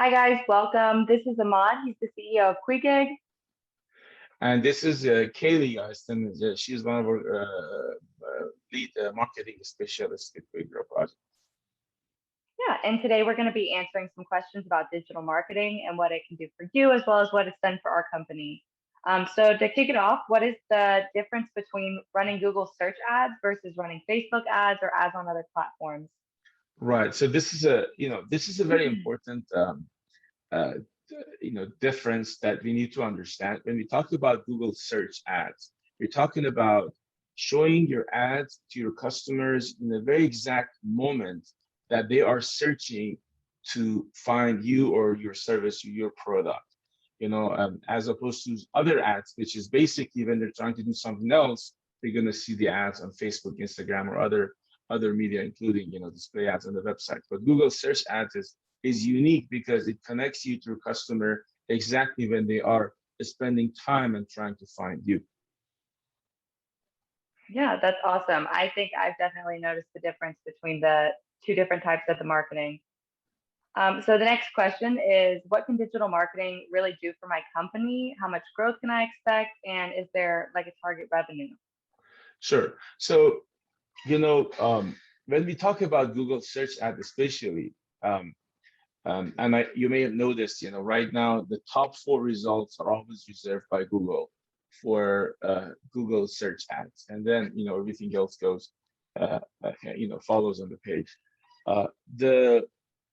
Hi guys, welcome. This is Ahmad. He's the CEO of QuiGrow. And this is Kaylee, guys, and she's one of our lead marketing specialists at QuiGrow project. Yeah, and today we're going to be answering some questions about digital marketing and what it can do for you, as well as what it's done for our company. So to kick it off, what is the difference between running Google search ads versus running Facebook ads or ads on other platforms? Right. So this is a very important uh, difference that we need to understand when we talk about Google search ads. We're talking about showing your ads to your customers in a very exact moment that they are searching to find you or your service or your product. As opposed to other ads, which is basically when they're trying to do something else, they're going to see the ads on Facebook, Instagram, or other media, including display ads on the website. But Google search ads is unique because it connects you to a customer exactly when they are spending time and trying to find you. Yeah, that's awesome. I think I've definitely noticed the difference between the two different types of the marketing. So the next question is, what can digital marketing really do for my company? How much growth can I expect? And is there like a target revenue? Sure. So, when we talk about Google search ad, especially, you may have noticed, right now the top four results are always reserved by Google for Google search ads, and then everything else goes, follows on the page.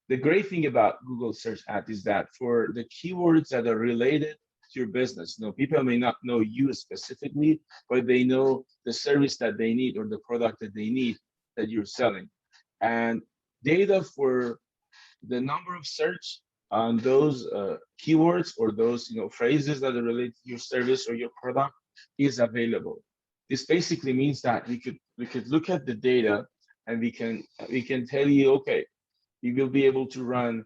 The great thing about Google search ad is that for the keywords that are related to your business, people may not know you specifically, but they know the service that they need or the product that they need that you're selling. And data for the number of search on those keywords or those phrases that are related to your service or your product is available. This basically means that we could look at the data and we can tell you, okay, you will be able to run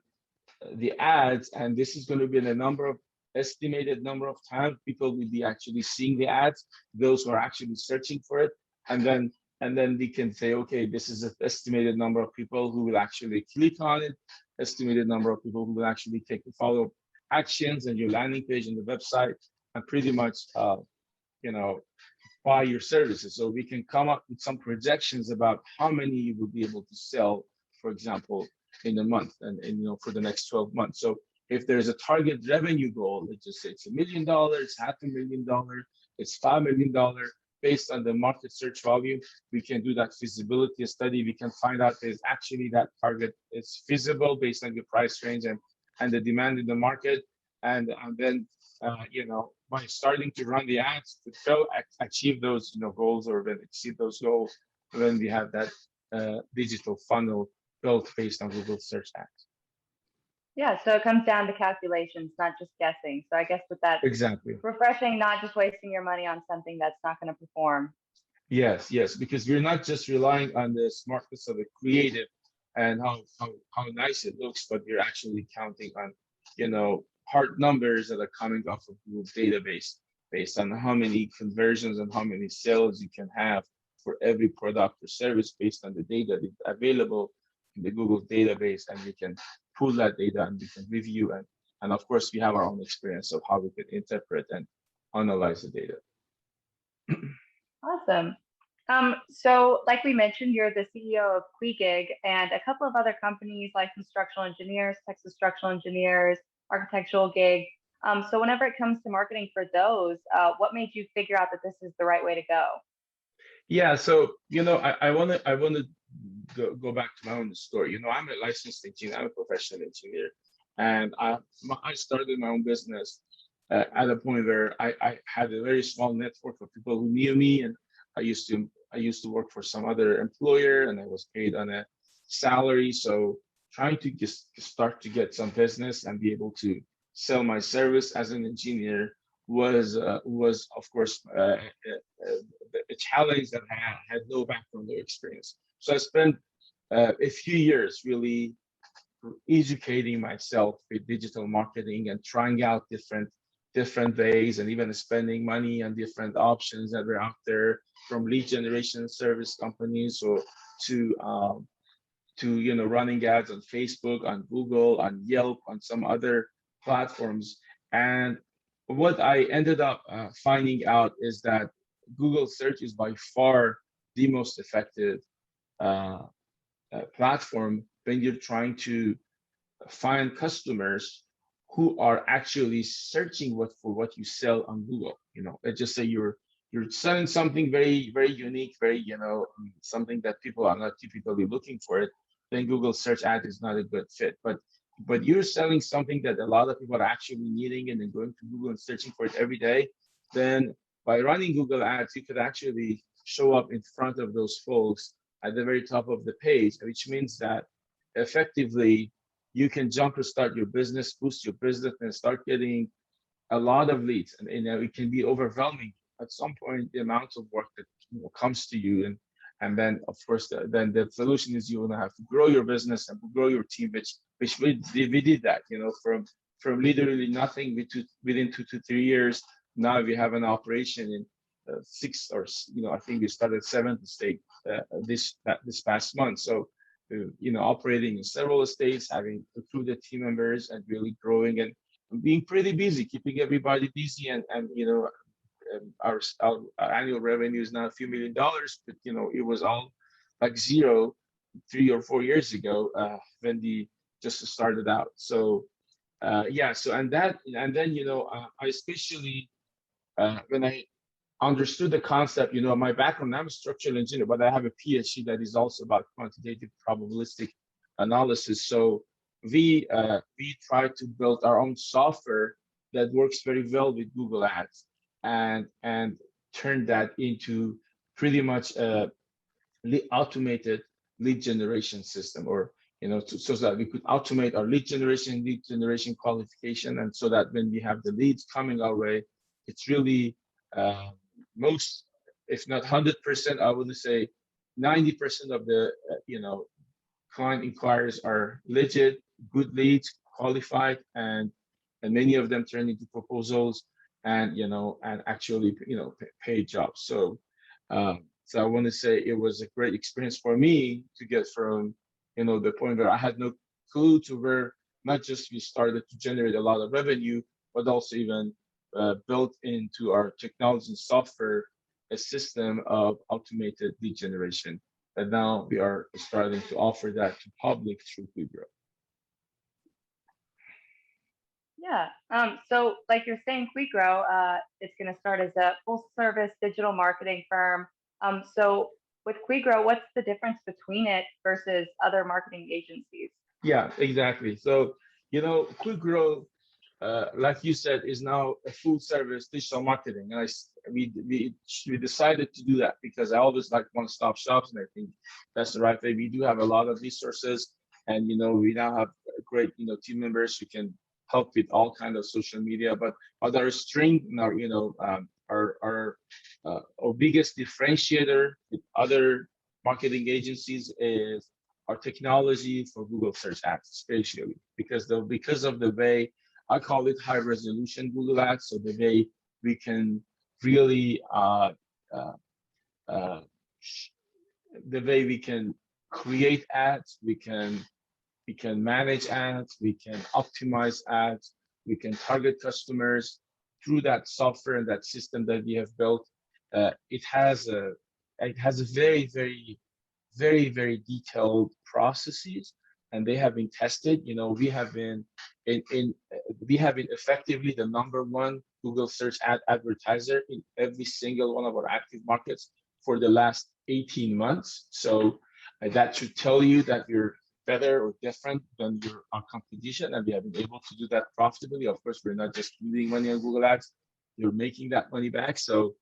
the ads, and this is going to be the estimated number of times people will be actually seeing the ads, those who are actually searching for it, and then we can say, okay, this is an estimated number of people who will actually click on it, estimated number of people who will actually take the follow-up actions on your landing page and the website, and pretty much you know buy your services. So we can come up with some projections about how many you will be able to sell, for example, in a month and for the next 12 months. So if there's a target revenue goal, let's just say it's $1 million, $500,000, it's $5 million, based on the market search volume, we can do that feasibility study. We can find out if actually that target is feasible based on the price range and the demand in the market. And then by starting to run the ads to achieve those goals, or then exceed those goals, when we have that digital funnel built based on Google search ads. Yeah, so it comes down to calculations, not just guessing. So I guess with that, Exactly. refreshing, not just wasting your money on something that's not going to perform. Yes, yes, because we're not just relying on the smartness of the creative and how nice it looks, but we're actually counting on, hard numbers that are coming off of Google database based on how many conversions and how many sales you can have for every product or service based on the data that's available in the Google database, and we can pull that data and we can review, and of course we have our own experience of how we can interpret and analyze the data. Awesome. So like we mentioned, you're the CEO of QuiGig and a couple of other companies like Constructional Engineers, Texas Structural Engineers, Architectural Gig. So whenever it comes to marketing for those, what made you figure out that this is the right way to go? Yeah, so I want to go back to my own story. I'm a licensed engineer, I'm a professional engineer, and I started my own business at a point where I had a very small network of people who knew me, and I used to work for some other employer, and I was paid on a salary. So trying to just start to get some business and be able to sell my service as an engineer was of course a challenge that I had no background or experience. So I spent a few years really educating myself with digital marketing and trying out different ways, and even spending money on different options that were out there, from lead generation service companies or to to running ads on Facebook, on Google, on Yelp, on some other platforms. And what I ended up finding out is that Google search is by far the most effective uh, platform when you're trying to find customers who are actually searching for what you sell on Google. Let's just say you're selling something very, very unique, very, something that people are not typically looking for it, then Google search ad is not a good fit. But you're selling something that a lot of people are actually needing and then going to Google and searching for it every day, then by running Google ads, you could actually show up in front of those folks at the very top of the page, which means that effectively you can jumpstart your business, boost your business, and start getting a lot of leads. And it can be overwhelming at some point, the amount of work that comes to you. And then, of course, then the solution is you will have to grow your business and grow your team, which we did that, from literally nothing within 2 to 3 years. Now we have an operation in six, or I think we started seventh state this past month. So operating in several states, having recruited team members, and really growing and being pretty busy, keeping everybody busy, and our annual revenue is now a few $1 million, but it was all like zero 3 or 4 years ago when we just started out. So yeah, so and then I especially when I understood the concept, my background, I'm a structural engineer, but I have a PhD that is also about quantitative probabilistic analysis. So we try to build our own software that works very well with Google Ads, and turn that into pretty much a automated lead generation system, or so that we could automate our lead generation qualification, and so that when we have the leads coming our way, it's really most, if not 100%, I would say 90% of the client inquiries are legit, good leads, qualified, and many of them turn into proposals, and actually paid jobs. So I want to say it was a great experience for me to get from the point where I had no clue to where not just we started to generate a lot of revenue, but also even built into our technology and software a system of automated lead generation. And now we are starting to offer that to public through QuiGrow. Yeah. So like you're saying, QuiGrow, it's going to start as a full service digital marketing firm. So with QuiGrow, what's the difference between it versus other marketing agencies? Yeah, exactly. So, QuiGrow, like you said, is now a full service digital marketing. And we decided to do that because I always like one-stop shops, and I think that's the right way. We do have a lot of resources, and we now have great team members who can help with all kind of social media. But our strength now, our biggest differentiator with other marketing agencies is our technology for Google search ads, especially because of the way I call it high resolution Google ads. So the way we can really uh, uh, the way we can create ads, we can manage ads, we can optimize ads, we can target customers through that software and that system that we have built. It has a very, very, very, very detailed processes, and they have been tested. We have been we have been effectively the #1 Google search ad advertiser in every single one of our active markets for the last 18 months. So that should tell you that we're better or different than our competition, and we have been able to do that profitably. Of course, we're not just losing money on Google Ads; you're making that money back. So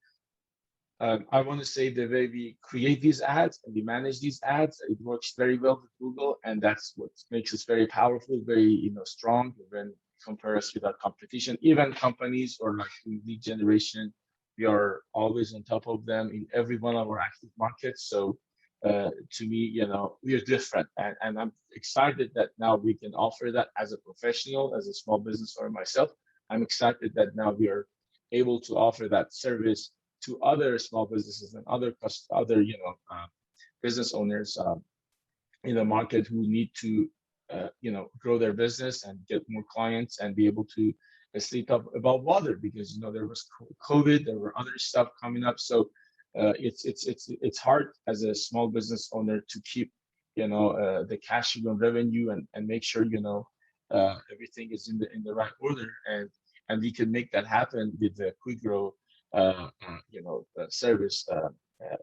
I want to say the way we create these ads and we manage these ads, it works very well with Google, and that's what makes us very powerful, very strong when compare us with our competition. Even companies or like lead generation, we are always on top of them in every one of our active markets. So to me, we are different, and I'm excited that now we can offer that as a professional, as a small business owner myself. I'm excited that now we are able to offer that service to other small businesses and other business owners in the market who need to grow their business and get more clients and be able to stay top above water, because there was COVID, there were other stuff coming up. So it's hard as a small business owner to keep the cash flow revenue and make sure everything is in the right order, and we can make that happen with the QuiGrow service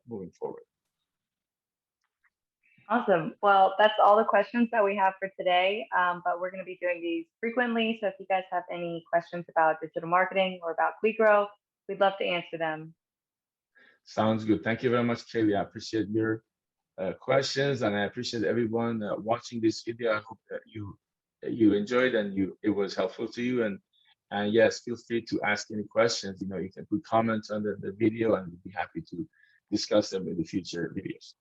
moving forward. Awesome. Well, that's all the questions that we have for today, but we're going to be doing these frequently. So if you guys have any questions about digital marketing or about QuiGrow, we'd love to answer them. Sounds good. Thank you very much, Kaylee. I appreciate your questions, and I appreciate everyone watching this video. I hope that you enjoyed and it was helpful to you. And yes, feel free to ask any questions. You can put comments under the video, and we'll be happy to discuss them in the future videos.